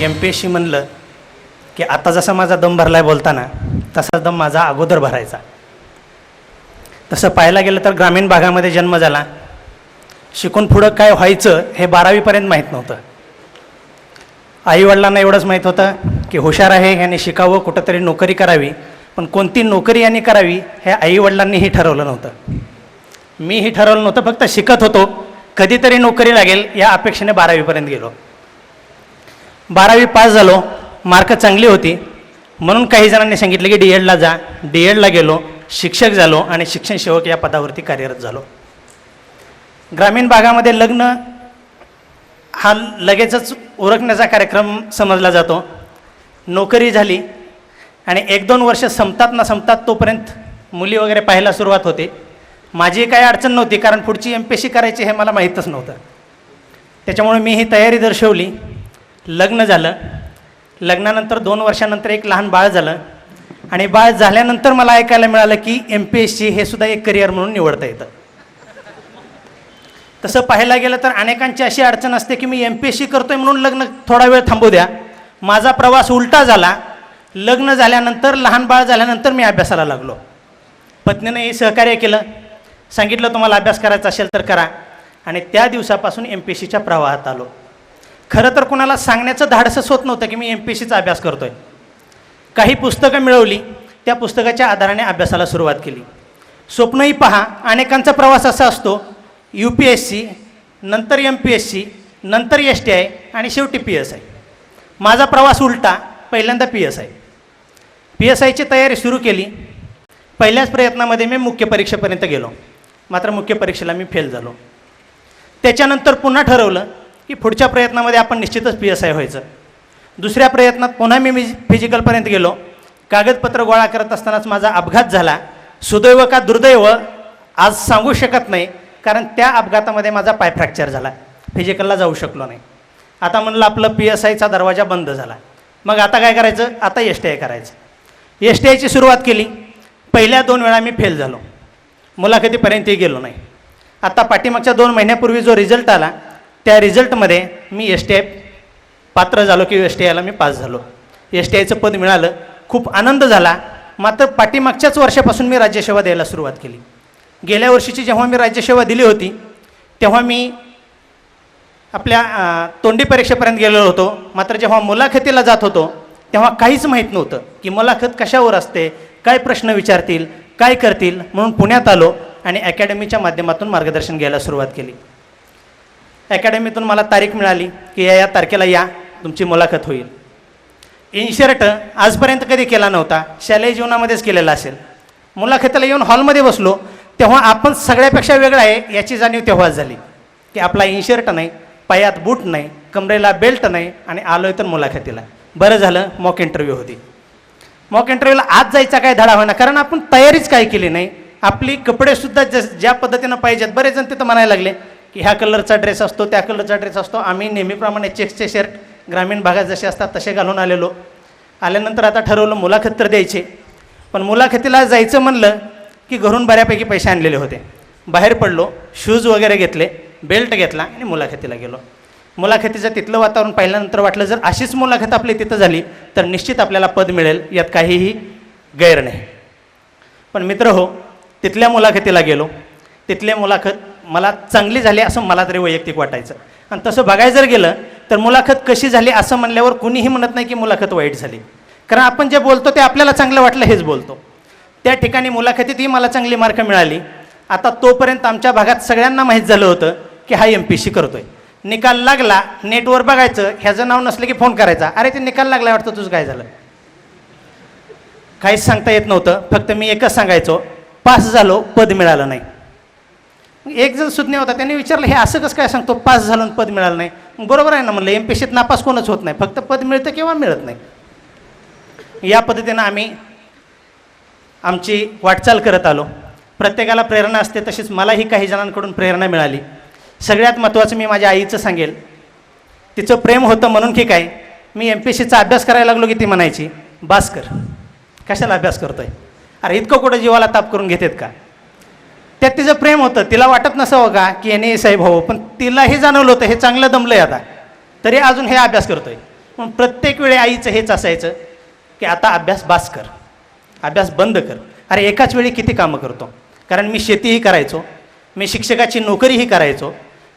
MPSC म्हणलं की आता जसा माझा दम भरला आहे बोलताना तसा दम माझा अगोदर भरायचा. तसं पाहायला गेलं तर ग्रामीण भागामध्ये जन्म झाला. शिकून पुढं काय व्हायचं हे 12वीपर्यंत माहीत नव्हतं. आईवडिलांना एवढंच माहीत होतं की हुशार आहे, ह्याने शिकावं, कुठंतरी नोकरी करावी. पण कोणती नोकरी यांनी करावी हे आईवडिलांनीही ठरवलं नव्हतं. मीही ठरवलं नव्हतं, फक्त शिकत होतो. कधीतरी नोकरी लागेल या अपेक्षेने 12वीपर्यंत गेलो. 12वी पास झालो, मार्क चांगली होती म्हणून काही जणांनी सांगितलं की DEDला जा. DEDला गेलो, शिक्षक झालो आणि शिक्षण सेवक या पदावरती कार्यरत झालो. ग्रामीण भागामध्ये लग्न हा लगेचच उरकण्याचा कार्यक्रम समजला जातो. नोकरी झाली आणि 1-2 वर्ष संपतात ना संपतात तोपर्यंत मुली वगैरे पाहायला सुरुवात होते. माझी काही अडचण नव्हती, कारण पुढची MPSC करायची हे मला माहीतच नव्हतं. त्याच्यामुळे मी ही तयारी दर्शवली. लग्न झालं. लग्नानंतर 2 वर्षानंतर एक लहान बाळ झालं आणि बाळ झाल्यानंतर मला ऐकायला मिळालं की MPSC हे सुद्धा एक करिअर म्हणून निवडता येतं. तसं पाहायला गेलं तर अनेकांची अशी अडचण असते की मी MPSC करतोय म्हणून लग्न थोडा वेळ थांबू द्या. माझा प्रवास उलटा झाला. लग्न झाल्यानंतर, लहान बाळ झाल्यानंतर मी अभ्यासाला लागलो. पत्नीनेही सहकार्य केलं, सांगितलं तुम्हाला अभ्यास करायचा असेल तर करा. आणि त्या दिवसापासून MPSCच्या प्रवाहात आलो. खरं तर कुणाला सांगण्याचं धाडसच होत नव्हतं की मी MPSCचा अभ्यास करतोय. काही पुस्तकं मिळवली, त्या पुस्तकाच्या आधाराने अभ्यासाला सुरुवात केली. स्वप्नही पहा, अनेकांचा प्रवास असा असतो, UPSC, नंतर MPSC, नंतर STI आणि शेवटी PSI. माझा प्रवास उलटा, पहिल्यांदा PSI. PSIची तयारी सुरू केली. पहिल्याच प्रयत्नामध्ये मी मुख्य परीक्षेपर्यंत गेलो, मात्र मुख्य परीक्षेला मी फेल झालो. त्याच्यानंतर पुन्हा ठरवलं की पुढच्या प्रयत्नामध्ये आपण निश्चितच PSI व्हायचं. दुसऱ्या प्रयत्नात पुन्हा मी फिजिकलपर्यंत गेलो. कागदपत्र गोळा करत असतानाच माझा अपघात झाला. सुदैव का दुर्दैव आज सांगू शकत नाही, कारण त्या अपघातामध्ये माझा पाय फ्रॅक्चर झाला. फिजिकलला जाऊ शकलो नाही. आता म्हणलं आपलं PSIचा दरवाजा बंद झाला. मग आता काय करायचं? आता STI करायचं. STIची सुरुवात केली. पहिल्या 2 वेळा मी फेल झालो. मुलाखतीपर्यंतही गेलो नाही. आता पाठीमागच्या 2 महिन्यापूर्वी जो रिझल्ट आला त्या रिझल्टमध्ये मी STI पात्र झालो की STIला मी पास झालो. STIचं पद मिळालं. खूप आनंद झाला. मात्र पाठीमागच्याच वर्षापासून मी राज्यसेवा द्यायला सुरुवात केली. गेल्या वर्षीची जेव्हा मी राज्यसेवा दिली होती तेव्हा मी आपल्या तोंडी परीक्षेपर्यंत गेलेलो होतो. मात्र जेव्हा मुलाखतीला जात होतो तेव्हा काहीच माहीत नव्हतं की मुलाखत कशावर असते, काय प्रश्न विचारतील, काय करतील. म्हणून पुण्यात आलो आणि अकॅडमीच्या माध्यमातून मार्गदर्शन घ्यायला सुरुवात केली. अकॅडमीतून मला तारीख मिळाली की या तारखेला या, तुमची मुलाखत होईल. इन्शर्ट आजपर्यंत कधी केला नव्हता, शालेय जीवनामध्येच केलेला असेल. मुलाखतीला येऊन हॉलमध्ये बसलो तेव्हा आपण सगळ्यापेक्षा वेगळं आहे याची जाणीव तेव्हाच झाली की आपला इन्शर्ट नाही, पायात बूट नाही, कमरेला बेल्ट नाही आणि आलो आहे तर मुलाखतीला. बरं झालं मॉक इंटरव्ह्यू होती. मॉक इंटरव्ह्यूला आज जायचा काय धडा होईना, कारण आपण तयारीच काय केली नाही. आपली कपडेसुद्धा ज्या पद्धतीनं पाहिजेत. बरेच जण तिथं म्हणायला लागले की ह्या कलरचा ड्रेस असतो, त्या कलरचा ड्रेस असतो. आम्ही नेहमीप्रमाणे चेक्सचे शर्ट ग्रामीण भागात जसे असतात तसे घालून आलेलो. आल्यानंतर आता ठरवलं मुलाखत तर द्यायचे, पण मुलाखतीला जायचं म्हणलं की घरून बऱ्यापैकी पैसे आणलेले होते. बाहेर पडलो, शूज वगैरे घेतले, बेल्ट घेतला आणि मुलाखतीला गेलो. मुलाखतीचं तिथलं वातावरण पाहिल्यानंतर वाटलं जर अशीच मुलाखत आपली तिथं झाली तर निश्चित आपल्याला पद मिळेल, यात काहीही गैर नाही. पण मित्र हो, तिथल्या मुलाखतीला गेलो. तिथल्या मुलाखत मला चांगली झाली असं मला तरी वैयक्तिक वाटायचं. आणि तसं बघायला जर गेलं तर मुलाखत कशी झाली असं म्हणल्यावर कुणीही म्हणत नाही की मुलाखत वाईट झाली, कारण आपण जे बोलतो ते आपल्याला चांगलं वाटलं हेच बोलतो. त्या ठिकाणी मुलाखतीतही मला चांगली मार्क मिळाली. आता तोपर्यंत आमच्या भागात सगळ्यांना माहीत झालं होतं की हा MPSC करतोय. निकाल लागला, नेटवर बघायचं, ह्याचं नाव नसलं की फोन करायचा, अरे ते निकाल लागला वाटतं, तुझं काय झालं. काहीच सांगता येत नव्हतं. फक्त मी एकच सांगायचो, पास झालो, पद मिळालं नाही. एक जण सुज्ञ होता, त्यांनी विचारलं हे असं कसं काय सांगतो, पास झालं पद मिळालं नाही. बरोबर आहे ना म्हणलं, MPSCत नापास कोणच होत नाही, फक्त पद मिळतं किंवा मिळत नाही. या पद्धतीनं आम्ही आमची वाटचाल करत आलो. प्रत्येकाला प्रेरणा असते, तशीच मलाही काही जणांकडून प्रेरणा मिळाली. सगळ्यात महत्त्वाचं मी माझ्या आईचं सांगेल. तिचं प्रेम होतं म्हणून की काय, मी MPSCचा अभ्यास करायला लागलो की ती म्हणायची, बास कर, कशाला अभ्यास करतोय, अरे इतकं कुठं जीवाला ताप करून घेतात का. त्यात तिचं प्रेम होतं. तिला वाटत नसावं का की याने साहेब हो, पण तिलाही जाणवलं होतं हे चांगलं दमलं आहे आता, तरी अजून हे अभ्यास करतोय. पण प्रत्येक वेळी आईचं हेच असायचं की आता अभ्यास बास कर, अभ्यास बंद कर. अरे एकाच वेळी किती कामं करतो. कारण मी शेतीही करायचो, मी शिक्षकाची नोकरीही करायचो.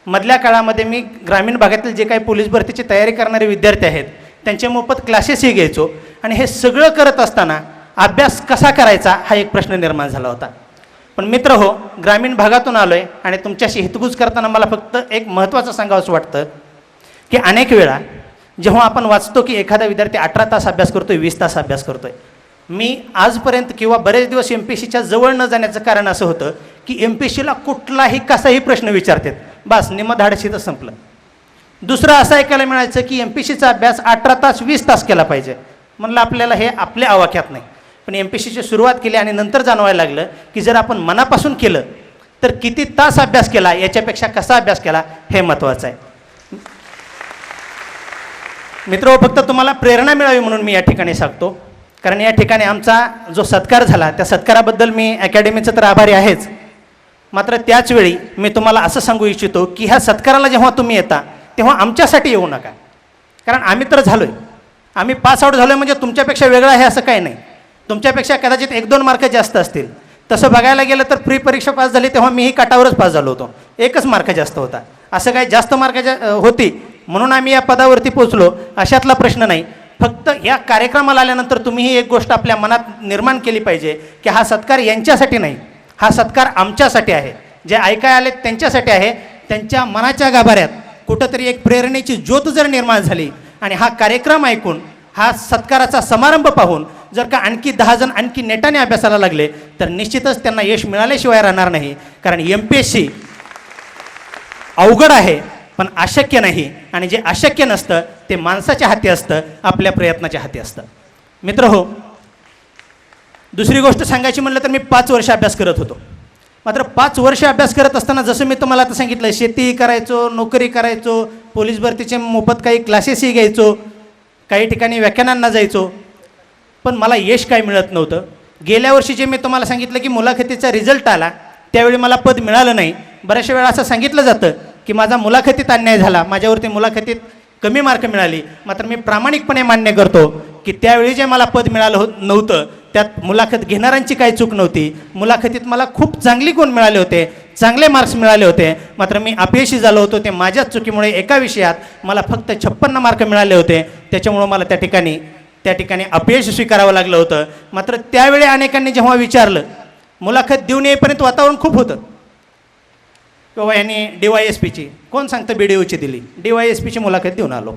मधल्या काळामध्ये मी ग्रामीण भागातील जे काही पोलीस भरतीची तयारी करणारे विद्यार्थी आहेत त्यांचे मोफत क्लासेसही घ्यायचो. आणि हे सगळं करत असताना अभ्यास कसा करायचा हा एक प्रश्न निर्माण झाला होता. पण मित्र हो, ग्रामीण भागातून आलो आहे आणि तुमच्याशी हितगुज करताना मला फक्त एक महत्त्वाचं सांगावंसं वाटतं की अनेक वेळा जेव्हा आपण वाचतो की एखादा विद्यार्थी 18 तास अभ्यास करतोय, 20 तास अभ्यास करतोय, मी आजपर्यंत किंवा बरेच दिवस MPSCच्या जवळ न जाण्याचं कारण असं होतं की MPSCला कुठलाही कसाही प्रश्न विचारतात, बस निम्मं धाडशी तर संपलं. दुसरं असं ऐकायला मिळायचं की MPSCचा अभ्यास 18 तास 20 तास केला पाहिजे. म्हणलं आपल्याला हे आपल्या आवाक्यात नाही. पण MPSCची सुरुवात केली आणि नंतर जाणवायला लागलं की जर आपण मनापासून केलं तर किती तास अभ्यास केला याच्यापेक्षा कसा अभ्यास केला हे महत्त्वाचं आहे. मित्र, फक्त तुम्हाला प्रेरणा मिळावी म्हणून मी या ठिकाणी सांगतो. कारण या ठिकाणी आमचा जो सत्कार झाला त्या सत्काराबद्दल मी अकॅडमीचं तर आभारी आहेच. मात्र त्याचवेळी मी तुम्हाला असं सांगू इच्छितो की ह्या सत्काराला जेव्हा तुम्ही येता तेव्हा आमच्यासाठी येऊ नका. कारण आम्ही तर झालो आहे, आम्ही पास आऊट झालो आहे म्हणजे तुमच्यापेक्षा वेगळं आहे असं काही नाही. तुमच्यापेक्षा कदाचित 1-2 मार्क जास्त असतील. तसं बघायला गेलं तर प्री परीक्षा पास झाली तेव्हा मीही काटावरच पास झालो होतो, 1च मार्क जास्त होता. असं काही जास्त मार्क होती म्हणून आम्ही या पदावरती पोचलो अशातला प्रश्न नाही. फक्त या कार्यक्रमाला आल्यानंतर तुम्हीही एक गोष्ट आपल्या मनात निर्माण केली पाहिजे की हा सत्कार यांच्यासाठी नाही, हा सत्कार आमच्यासाठी आहे. जे ऐकाय आले त्यांच्यासाठी आहे. त्यांच्या मनाच्या गाभाऱ्यात कुठंतरी एक प्रेरणेची ज्योत जर निर्माण झाली आणि हा कार्यक्रम ऐकून, हा सत्काराचा समारंभ पाहून जर का आणखी 10 जण आणखी नेटाने अभ्यासाला लागले तर निश्चितच त्यांना यश मिळाल्याशिवाय राहणार नाही. कारण MPSC अवघड आहे पण अशक्य नाही. आणि जे अशक्य नसतं ते माणसाच्या हाती असतं, आपल्या प्रयत्नाच्या हाती असतं. मित्र हो, दुसरी गोष्ट सांगायची म्हणलं तर मी 5 वर्ष अभ्यास करत होतो. मात्र 5 वर्ष अभ्यास करत असताना जसं मी तुम्हाला आता सांगितलं, शेतीही करायचो, नोकरी करायचो, पोलीस भरतीचे मोफत काही क्लासेसही घ्यायचो, काही ठिकाणी व्याख्यानांना जायचो, पण मला यश काय मिळत नव्हतं. गेल्या वर्षी जे मी तुम्हाला सांगितलं की मुलाखतीचा रिझल्ट आला त्यावेळी मला पद मिळालं नाही. बऱ्याचशा वेळा असं सांगितलं जातं की माझा मुलाखतीत अन्याय झाला, माझ्यावरती मुलाखतीत कमी मार्क मिळाली. मात्र मी प्रामाणिकपणे मान्य करतो की त्यावेळी जे मला पद मिळालं नव्हतं त्यात मुलाखत घेणाऱ्यांची काही चूक नव्हती. मुलाखतीत मला खूप चांगले गुण मिळाले होते, चांगले मार्क्स मिळाले होते. मात्र मी अपयशी झालो होतो ते माझ्याच चुकीमुळे. एका विषयात मला फक्त 56 मार्क मिळाले होते, त्याच्यामुळं मला त्या ठिकाणी अपयश स्वीकारावं लागलं होतं. मात्र त्यावेळी अनेकांनी जेव्हा विचारलं, मुलाखत देऊन येईपर्यंत वातावरण खूप होतं किंवा यांनी DYSPची, कोण सांगतं BDOची दिली, DYSPची मुलाखत देऊन आलो,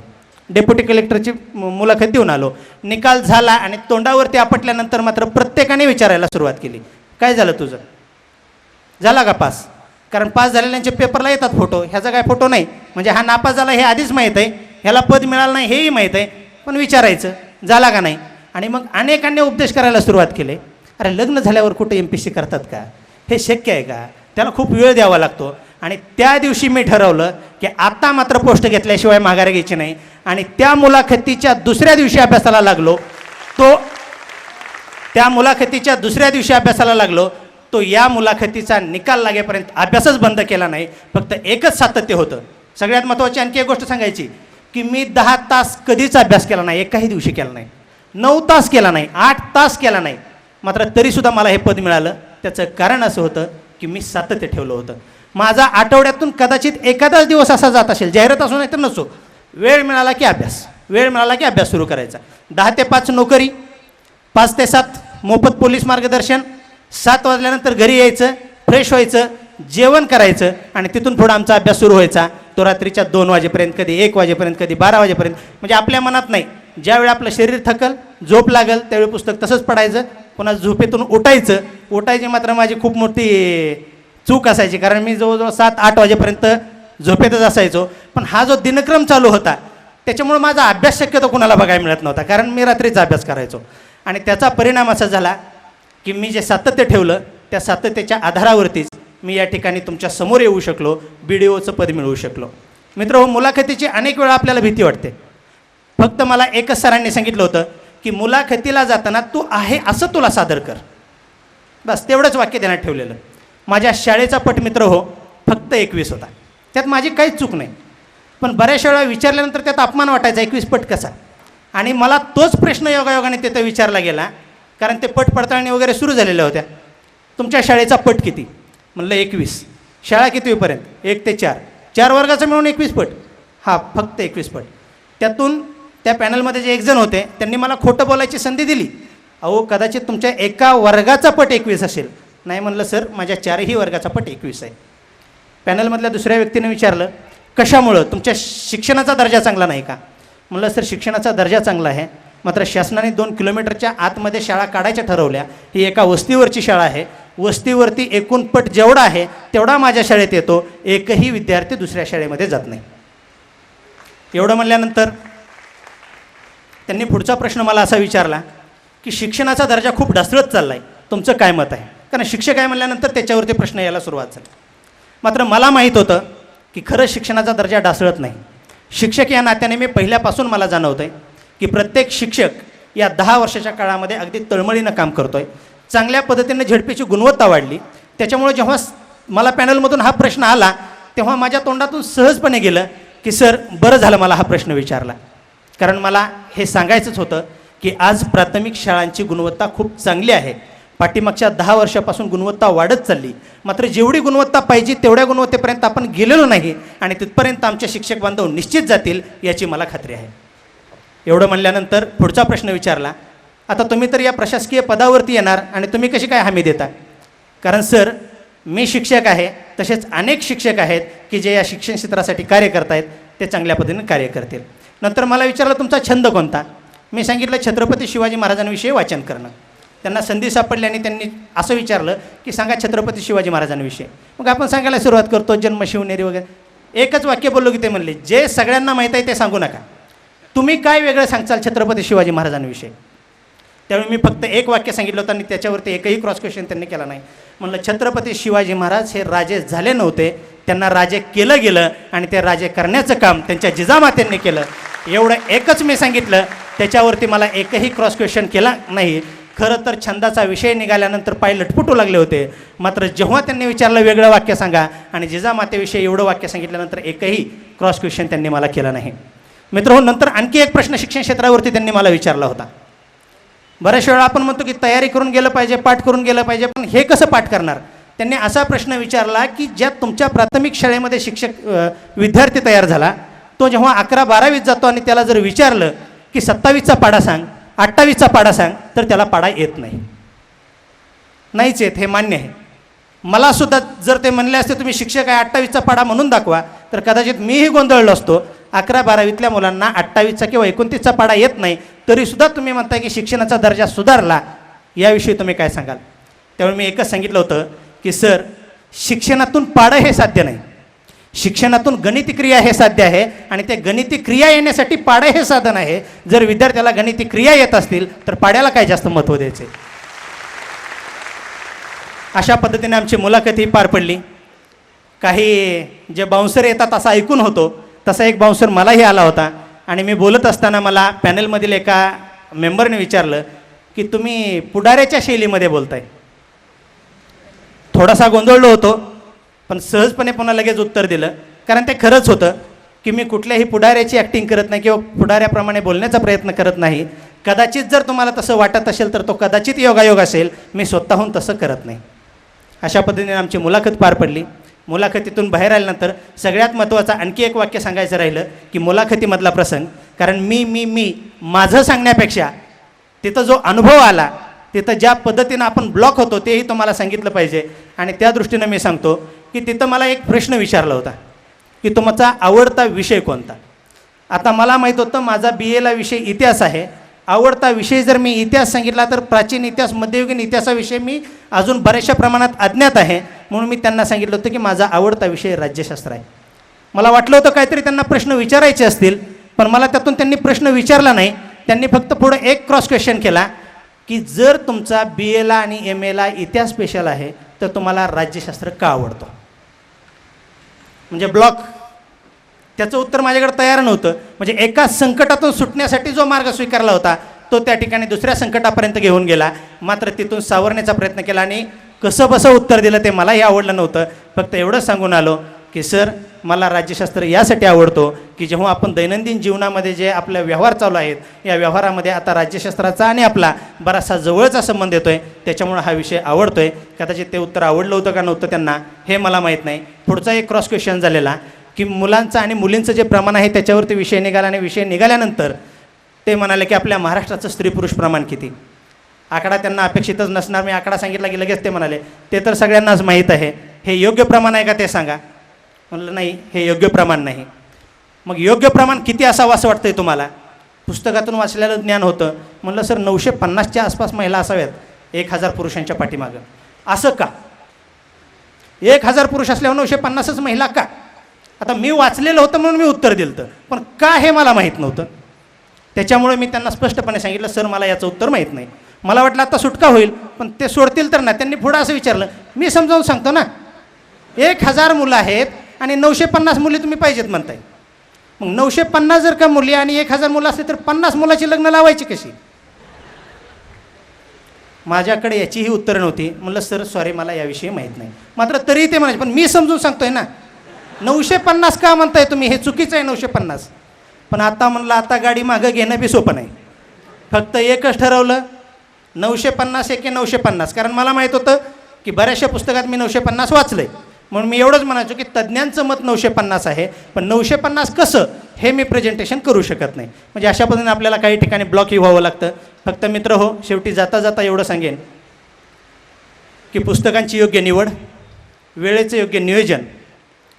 डेप्युटी कलेक्टरची मुलाखत देऊन आलो. निकाल झाला आणि तोंडावरती आपटल्यानंतर मात्र प्रत्येकाने विचारायला सुरुवात केली, काय झालं तुझं, झाला का पास? कारण पास झालेल्यांचे पेपरला येतात फोटो, ह्याचा काय फोटो नाही. म्हणजे हा नापास झाला हे आधीच माहीत आहे, ह्याला पद मिळालं नाही हेही माहीत आहे, पण विचारायचं झाला का नाही. आणि मग अनेकांनी उपदेश करायला सुरुवात केली, अरे लग्न झाल्यावर कुठे MPSC करतात का, हे शक्य आहे का, त्याला खूप वेळ द्यावा लागतो. आणि त्या दिवशी मी ठरवलं की आता मात्र पोस्ट घेतल्याशिवाय माघारी घ्यायची नाही. आणि त्या मुलाखतीच्या दुसऱ्या दिवशी अभ्यासाला लागलो. तो या मुलाखतीचा निकाल लागेपर्यंत अभ्यासच बंद केला नाही. फक्त एकच सातत्य होतं. सगळ्यात महत्त्वाची आणखी एक गोष्ट सांगायची की मी 10 तास कधीच अभ्यास केला नाही, एकाही दिवशी केला नाही, 9 तास केला नाही, 8 तास केला नाही. मात्र तरीसुद्धा मला हे पद मिळालं. त्याचं कारण असं होतं की मी सातत्य ठेवलं होतं. माझा आठवड्यातून कदाचित एखादाच दिवस असा जात असेल, जाहिरात असो नाही तर नसो, वेळ मिळाला की अभ्यास सुरू करायचा. 10 ते 5 नोकरी, 5 ते 7 मोफत पोलीस मार्गदर्शन, 7 वाजल्यानंतर घरी यायचं, फ्रेश व्हायचं, जेवण करायचं आणि तिथून पुढं आमचा अभ्यास सुरू व्हायचा. तो रात्रीच्या 2 वाजेपर्यंत, कधी 1 वाजेपर्यंत, कधी 12 वाजेपर्यंत. म्हणजे आपल्या मनात नाही, ज्यावेळी आपलं शरीर थकल, झोप लागल त्यावेळी पुस्तक तसंच पडायचं, पुन्हा झोपेतून उठायची मात्र माझी खूप मोठी चूक असायची. कारण मी जवळजवळ 7-8 वाजेपर्यंत झोपेतच असायचो. पण हा जो दिनक्रम चालू होता त्याच्यामुळे माझा अभ्यास शक्यतो कुणाला बघायला मिळत नव्हता, कारण मी रात्रीचा अभ्यास करायचो. आणि त्याचा परिणाम असा झाला की मी जे सातत्य ठेवलं त्या सातत्याच्या आधारावरतीच मी या ठिकाणी तुमच्या समोर येऊ शकलो, BDOचं पद मिळवू शकलो. मित्र, मुलाखतीची अनेक वेळा आपल्याला भीती वाटते. फक्त मला एकच सरांनी सांगितलं होतं की मुलाखतीला जाताना तू आहे असं तुला सादर कर, बस तेवढंच वाक्य ध्यानात ठेवलेलं. माझ्या शाळेचा पट मित्र हो फक्त 21 होता, त्यात माझी काहीच चूक नाही. पण बऱ्याचशा वेळा विचारल्यानंतर त्यात अपमान वाटायचा, 21 पट कसा, आणि मला तोच प्रश्न योगायोगाने तिथं विचारला गेला, कारण ते पट पडताळणी वगैरे सुरू झालेल्या होत्या. तुमच्या शाळेचा पट किती? म्हणलं 21. शाळा कितवीपर्यंत? 1 ते 4. 4 वर्गाचं मिळून 21 पट. हां, फक्त 21 पट. त्यातून त्या पॅनलमध्ये जे 1 जण होते त्यांनी मला खोटं बोलायची संधी दिली. अहो, कदाचित तुमच्या एका वर्गाचा पट 21 असेल. नाही म्हणलं सर, माझ्या 4ही वर्गाचा पट 21 आहे. पॅनलमधल्या दुसऱ्या व्यक्तीने विचारलं, कशामुळं? तुमच्या शिक्षणाचा दर्जा चांगला नाही का? म्हणलं सर, शिक्षणाचा दर्जा चांगला आहे, मात्र शासनाने 2 किलोमीटरच्या आतमध्ये शाळा काढायच्या ठरवल्या. ही एका वस्तीवरची शाळा आहे. वस्तीवरती एकूण पट जेवढा आहे तेवढा माझ्या शाळेत येतो. एकही विद्यार्थी दुसऱ्या शाळेमध्ये जात नाही. एवढं म्हणल्यानंतर त्यांनी पुढचा प्रश्न मला असा विचारला की शिक्षणाचा दर्जा खूप ढासळत चालला आहे, तुमचं काय मत आहे? कारण शिक्षक आहे म्हणल्यानंतर त्याच्यावरती प्रश्न यायला सुरुवात झाली. मात्र मला माहीत होतं की खरंच शिक्षणाचा दर्जा ढासळत नाही. शिक्षक या नात्याने मी पहिल्यापासून मला जाणवतं आहे की प्रत्येक शिक्षक या 10 वर्षाच्या काळामध्ये अगदी तळमळीनं काम करतो आहे. चांगल्या पद्धतीने झेडपीची गुणवत्ता वाढली. त्याच्यामुळे जेव्हा मला पॅनलमधून हा प्रश्न आला तेव्हा माझ्या तोंडातून सहजपणे गेलं की सर, बरं झालं मला हा प्रश्न विचारला, कारण मला हे सांगायचंच होतं की आज प्राथमिक शाळांची गुणवत्ता खूप चांगली आहे. पाठीमागच्या 10 वर्षापासून गुणवत्ता वाढत चालली, मात्र जेवढी गुणवत्ता पाहिजे तेवढ्या गुणवत्तेपर्यंत आपण गेलेलो नाही आणि तिथपर्यंत आमचे शिक्षक बांधव निश्चित जातील याची मला खात्री आहे. एवढं म्हणल्यानंतर पुढचा प्रश्न विचारला, आता तुम्ही तर या प्रशासकीय पदावरती येणार आणि तुम्ही कशी काय हमी देता? कारण सर, मी शिक्षक आहे, तसेच अनेक शिक्षक आहेत की जे या शिक्षण क्षेत्रासाठी कार्य करत आहेत, ते चांगल्या पद्धतीने कार्य करतील. नंतर मला विचारलं, तुमचा छंद कोणता? मी सांगितलं छत्रपती शिवाजी महाराजांविषयी वाचन करणं. त्यांना संधी सापडली आणि त्यांनी असं विचारलं की सांगा छत्रपती शिवाजी महाराजांविषयी. मग आपण सांगायला सुरुवात करतो, जन्म शिवनेरी वगैरे. एकच वाक्य बोललो की ते म्हणले, जे सगळ्यांना माहीत आहे ते सांगू नका, तुम्ही काय वेगळं सांगचाल छत्रपती शिवाजी महाराजांविषयी? त्यावेळी मी फक्त एक वाक्य सांगितलं होतं आणि त्याच्यावरती एकही क्रॉस क्वेश्चन त्यांनी केला नाही. म्हणलं, छत्रपती शिवाजी महाराज हे राजे झाले नव्हते, त्यांना राजे केलं गेलं आणि ते राजे करण्याचं काम त्यांच्या जिजामात्यांनी केलं. एवढं एकच मी सांगितलं, त्याच्यावरती मला एकही क्रॉस क्वेश्चन केला नाही. खरं तर छंदाचा विषय निघाल्यानंतर पाय लटपटू लागले होते, मात्र जेव्हा त्यांनी विचारलं वेगळं वाक्य सांगा आणि जिजामातेविषयी एवढं वाक्य सांगितल्यानंतर एकही क्रॉस क्वेश्चन त्यांनी मला केला नाही. मित्रांनो, नंतर आणखी एक प्रश्न शिक्षण क्षेत्रावरती त्यांनी मला विचारला होता. बऱ्याच वेळा आपण म्हणतो की तयारी करून गेलं पाहिजे, पाठ करून गेलं पाहिजे, पण हे कसं पाठ करणार? त्यांनी असा प्रश्न विचारला की ज्या तुमच्या प्राथमिक शाळेमध्ये शिक्षक विद्यार्थी तयार झाला, तो जेव्हा 11-12वीत जातो आणि त्याला जर विचारलं की 27चा पाढा सांग, 28चा पाढा सांग, तर त्याला पाढा येत नाही. नाहीच येत, हे मान्य आहे. मला सुद्धा जर ते म्हणले असते तुम्ही शिक्षक आहे, 28चा पाढा म्हणून दाखवा, तर कदाचित मीही गोंधळलो असतो. 11-12वीतल्या मुलांना 28चा किंवा 29चा पाढा येत नाही, तरीसुद्धा तुम्ही म्हणताय की शिक्षणाचा दर्जा सुधारला, याविषयी तुम्ही काय सांगाल? त्यामुळे मी एकच सांगितलं होतं की सर, शिक्षणातून पाढं हे साध्य नाही, शिक्षणातून गणिती क्रिया हे साध्य आहे आणि ते गणिती क्रिया येण्यासाठी पाढं हे साधन आहे. जर विद्यार्थ्याला गणिती क्रिया येत असतील तर पाढ्याला काय जास्त महत्त्व द्यायचे? अशा पद्धतीने आमची मुलाखत ही पार पडली. काही जे बाउन्सर येतात असं ऐकून होतो, तसा एक बाउन्सर मलाही आला होता आणि मी बोलत असताना मला पॅनलमधील एका मेंबरने विचारलं की तुम्ही पुढाऱ्याच्या शैलीमध्ये बोलताय. थोडासा गोंधळलो होतो, पण सहजपणे पुन्हा लगेच उत्तर दिलं, कारण ते खरंच होतं की मी कुठल्याही पुढाऱ्याची ॲक्टिंग करत नाही किंवा पुढाऱ्याप्रमाणे बोलण्याचा प्रयत्न करत नाही. कदाचित जर तुम्हाला तसं वाटत असेल तर तो कदाचित योगायोग असेल, मी स्वतःहून तसं करत नाही. अशा पद्धतीने आमची मुलाखत पार पडली. मुलाखतीतून बाहेर आल्यानंतर सगळ्यात महत्त्वाचं आणखी एक वाक्य सांगायचं राहिलं की मुलाखतीमधला प्रसंग, कारण मी माझं सांगण्यापेक्षा तिथं जो अनुभव आला, तिथं ज्या पद्धतीनं आपण ब्लॉक होतो तेही तुम्हाला सांगितलं पाहिजे. आणि त्या दृष्टीनं मी सांगतो की तिथं मला एक प्रश्न विचारला होता की तुमचा आवडता विषय कोणता? आता मला माहीत होतं माझा BAला विषय इतिहास आहे. आवडता विषय जर मी इतिहास सांगितला तर प्राचीन इतिहास, मध्ययुगीन इतिहासाविषयी मी अजून बऱ्याचशा प्रमाणात अज्ञात आहे. म्हणून मी त्यांना सांगितलं होतं की माझा आवडता विषय राज्यशास्त्र आहे. मला वाटलं होतं काहीतरी त्यांना प्रश्न विचारायचे असतील, पण मला त्यातून त्यांनी प्रश्न विचारला नाही. त्यांनी फक्त पुढं एक क्रॉस क्वेश्चन केला की जर तुमचा BAला आणि MAला इतिहास स्पेशल आहे तर तुम्हाला राज्यशास्त्र का आवडतं? म्हणजे ब्लॉक. त्याचं उत्तर माझ्याकडे तयार नव्हतं. म्हणजे एका संकटातून सुटण्यासाठी जो मार्ग स्वीकारला होता तो त्या ठिकाणी दुसऱ्या संकटापर्यंत घेऊन गेला. मात्र तिथून सावरण्याचा प्रयत्न केला आणि कसं बसं उत्तर दिलं ते मलाही आवडलं नव्हतं. फक्त एवढंच सांगून आलो की सर, मला राज्यशास्त्र यासाठी आवडतो की जेव्हा आपण दैनंदिन जीवनामध्ये जे आपले व्यवहार चालू आहेत या व्यवहारामध्ये आता राज्यशास्त्राचा आणि आपला बराचसा जवळचा संबंध येतो आहे, त्याच्यामुळे हा विषय आवडतो आहे. कदाचित ते उत्तर आवडलं होतं का नव्हतं त्यांना हे मला माहीत नाही. पुढचा एक क्रॉस क्वेश्चन झालेला की मुलांचं आणि मुलींचं जे प्रमाण आहे त्याच्यावरती विषय निघाला आणि विषय निघाल्यानंतर ते म्हणाले की आपल्या महाराष्ट्राचं स्त्री पुरुष प्रमाण किती. आकडा त्यांना अपेक्षितच नसणार. मी आकडा सांगितला की लगेच ते म्हणाले ते तर सगळ्यांनाच माहीत आहे, हे योग्य प्रमाण आहे का ते सांगा. म्हणलं नाही, हे योग्य प्रमाण नाही. मग योग्य प्रमाण किती असावं असं वाटतंय तुम्हाला? पुस्तकातून वाचलेलं ज्ञान होतं. म्हणलं सर 950च्या आसपास महिला असाव्यात 1000 पुरुषांच्या पाठीमागं. असं का? 1000 पुरुष असल्यावर 950च महिला का? आता मी वाचलेलं होतं म्हणून मी उत्तर दिलं होतं, पण का हे मला माहीत नव्हतं. त्याच्यामुळे मी त्यांना स्पष्टपणे सांगितलं सर मला याचं उत्तर माहीत नाही. मला वाटलं आता सुटका होईल, पण ते सोडतील तर ना. त्यांनी पुढं असं विचारलं, मी समजावून सांगतो ना. 1000 मुलं आहेत आणि 950 मुली तुम्ही पाहिजेत म्हणताय. मग 950 जर का मुली आणि 1000 मुलं असले तर 50 मुलाची लग्न लावायची कशी? माझ्याकडे याचीही उत्तरं नव्हती. म्हणलं सर सॉरी मला याविषयी माहीत नाही. मात्र तरीही ते म्हणायचे पण मी समजून सांगतोय ना. 950 का म्हणताय तुम्ही? हे चुकीचं आहे 950. पण आता म्हणलं आता गाडी मागं घेणं बी सोपं नाही. फक्त एकच ठरवलं 950 एके 950. कारण मला माहीत होतं की बऱ्याचशा पुस्तकात मी 950 वाचलं आहे. म्हणून मी एवढंच म्हणायचो की तज्ज्ञांचं मत 950 आहे, पण 950 कसं हे मी प्रेझेंटेशन करू शकत नाही. म्हणजे अशा पद्धतीने आपल्याला काही ठिकाणी ब्लॉकही व्हावं लागतं. फक्त मित्र हो, शेवटी जाता जाता एवढं सांगेन की पुस्तकांची योग्य निवड, वेळेचं योग्य नियोजन,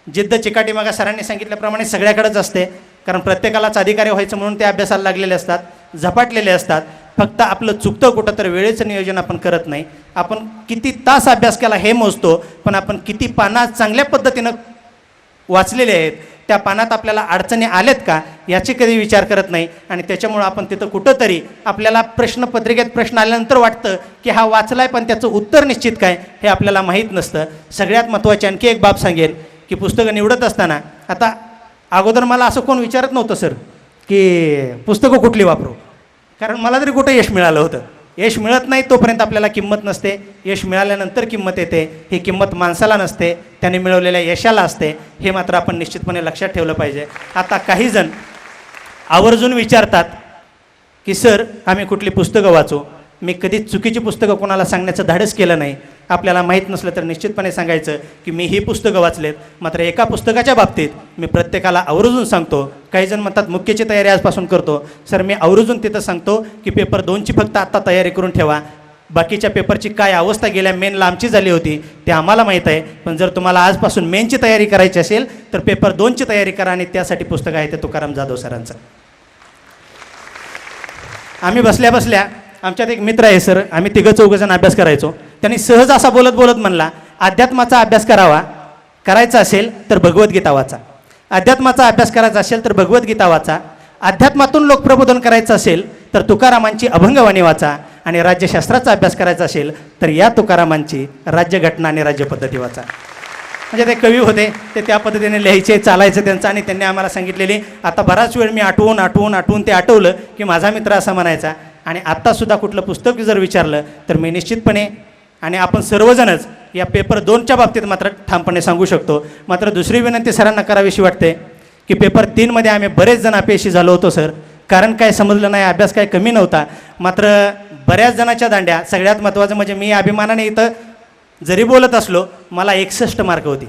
जिद्द चिकाटी मागा सरांनी सांगितल्याप्रमाणे सगळ्याकडेच असते. कारण प्रत्येकालाच अधिकारी व्हायचं म्हणून ते अभ्यासाला लागलेले असतात, झपाटलेले असतात. फक्त आपलं चुकतं कुठं तर वेळेचं नियोजन आपण करत नाही. आपण किती तास अभ्यास केला हे मोजतो, पण आपण किती पानात चांगल्या पद्धतीनं वाचलेले आहेत, त्या पानात आपल्याला अडचणी आल्यात का याची कधी विचार करत नाही. आणि त्याच्यामुळं आपण तिथं कुठंतरी आपल्याला प्रश्नपत्रिकेत प्रश्न आल्यानंतर वाटतं की हा वाचलाय पण त्याचं उत्तर निश्चित काय हे आपल्याला माहीत नसतं. सगळ्यात महत्त्वाची आणखी एक बाब सांगेन की पुस्तकं निवडत असताना आता अगोदर मला असं कोण विचारत नव्हतं सर की पुस्तकं कुठली वापरू. कारण मला तरी कुठं यश मिळालं होतं. यश मिळत नाही तोपर्यंत आपल्याला किंमत नसते. यश मिळाल्यानंतर किंमत येते. ही किंमत माणसाला नसते, त्याने मिळवलेल्या यशाला असते. हे मात्र आपण निश्चितपणे लक्षात ठेवलं पाहिजे. आता काही जण आवर्जून विचारतात की सर आम्ही कुठली पुस्तकं वाचू. मी कधीच चुकीची पुस्तकं कोणाला सांगण्याचं धाडस केलं नाही. आपल्याला माहीत नसलं तर निश्चितपणे सांगायचं की मी ही पुस्तकं वाचलेत. मात्र एका पुस्तकाच्या बाबतीत मी प्रत्येकाला आवर्जून सांगतो. काही जण म्हणतात मुख्यची तयारी आजपासून करतो. सर मी आवर्जून तिथं सांगतो की पेपर 2ची फक्त आत्ता तयारी करून ठेवा. बाकीच्या पेपरची काय अवस्था गेल्या मेन लांबची झाली होती ते आम्हाला माहीत आहे. पण जर तुम्हाला आजपासून मेनची तयारी करायची असेल तर पेपर 2ची तयारी करा. आणि त्यासाठी पुस्तक आहे ते तुकाराम जाधव सरांचं. आम्ही बसल्या बसल्या आमच्यात एक मित्र आहे सर, आम्ही तिघं चौघजण अभ्यास करायचो. त्यांनी सहज असा बोलत बोलत म्हणला अध्यात्माचा अभ्यास करायचा असेल तर भगवद्गीता वाचा. अध्यात्माचा अभ्यास करायचा असेल तर भगवद्गीता वाचा. अध्यात्मातून लोकप्रबोधन करायचं असेल तर तुकारामांची अभंगवाणी वाचा. आणि राज्यशास्त्राचा अभ्यास करायचा असेल तर या तुकारामांची राज्यघटना आणि राज्यपद्धती वाचा. म्हणजे ते कवी होते, ते त्या पद्धतीने लिहायचे, चालायचं त्यांचं. आणि त्यांनी आम्हाला सांगितलेली आता बराच वेळ मी आठवून ते आठवलं की माझा मित्र असा म्हणायचा. आणि आत्तासुद्धा कुठलं पुस्तक जर विचारलं तर मी निश्चितपणे आणि आपण सर्वजणच या पेपर 2च्या बाबतीत मात्र ठामपणे सांगू शकतो. मात्र दुसरी विनंती सरांना करावीशी वाटते की पेपर 3मध्ये आम्ही बरेच जण अपयशी झालो होतो सर. कारण काय समजलं नाही, अभ्यास काय कमी नव्हता. मात्र बऱ्याच जणांच्या दांड्या, सगळ्यात महत्त्वाचं म्हणजे मी अभिमानाने इथं जरी बोलत असलो मला 61 मार्क होती.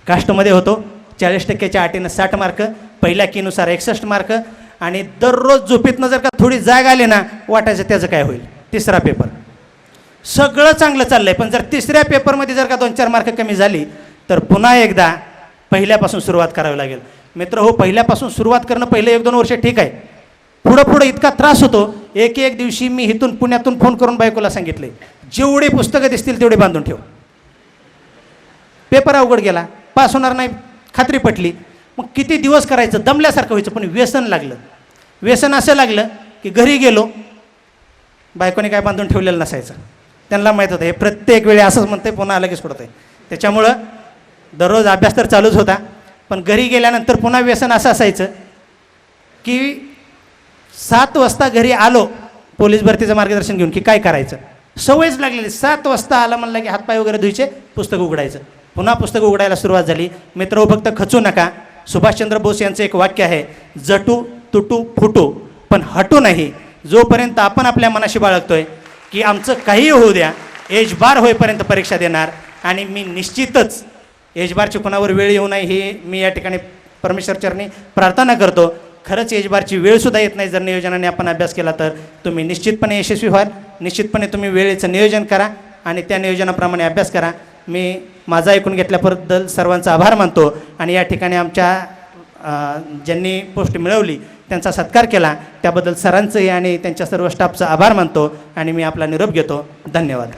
कास्टमध्ये होतो, 40%च्या अटीनं 60 मार्क, पहिल्या कीनुसार 61 मार्क. आणि दररोज झोपेतनं जर का थोडी जाग आली ना वाटायचं त्याचं काय होईल. 3रा पेपर सगळं चांगलं चाललं आहे, पण जर 3ऱ्या पेपरमध्ये जर का 2-4 मार्क कमी झाली तर पुन्हा एकदा पहिल्यापासून सुरुवात करावी लागेल. मित्र हो, पहिल्यापासून सुरुवात करणं पहिले 1-2 वर्ष ठीक आहे. पुढं इतका त्रास होतो. एक दिवशी मी इथून पुण्यातून फोन करून बायकोला सांगितले जेवढे पुस्तकं दिसतील तेवढे बांधून ठेव. पेपर अवघड गेला, पास होणार नाही खात्री पटली. मग किती दिवस करायचं, दमल्यासारखं व्हायचं. पण व्यसन लागलं. व्यसन असं लागलं की घरी गेलो, बायकोने काय बांधून ठेवलेलं नसायचं. त्यांना माहीत होतं हे प्रत्येक वेळी असंच म्हणते, पुन्हा लगेच सोडतंय. त्याच्यामुळं दररोज अभ्यास तर चालूच होता, पण घरी गेल्यानंतर पुन्हा व्यसन असं असायचं की 7 वाजता घरी आलो पोलीस भरतीचं मार्गदर्शन घेऊन की काय करायचं. सवयच लागलेली. 7 वाजता आला म्हणलं की हातपाय वगैरे धुयचे, पुस्तक उघडायचं. पुन्हा पुस्तकं उघडायला सुरुवात झाली. मित्र फक्त खचू नका. सुभाषचंद्र बोस यांचं एक वाक्य आहे, जटू तुटू फुटू पण हटू नाही. जोपर्यंत आपण आपल्या मनाशी बाळगतोय की आमचं काहीही होऊ द्या, एज बार होईपर्यंत परीक्षा देणार. आणि मी निश्चितच एज बारची कोणावर वेळ येऊ नये ही मी या ठिकाणी परमेश्वरचरणी प्रार्थना करतो. खरंच एज बारची वेळसुद्धा येत नाही. जर नियोजनाने आपण अभ्यास केला तर तुम्ही निश्चितपणे यशस्वी व्हाल. निश्चितपणे तुम्ही वेळेचं नियोजन करा आणि त्या नियोजनाप्रमाणे अभ्यास करा. मी माझा ऐकून घेतल्याबद्दल सर्वांचा आभार मानतो आणि या ठिकाणी आमच्या ज्यांनी पोस्ट मिळवली त्यांचा सत्कार केला त्याबद्दल सरांचंही आणि त्यांच्या सर्व स्टाफचा आभार मानतो आणि मी आपला निरोप घेतो. धन्यवाद.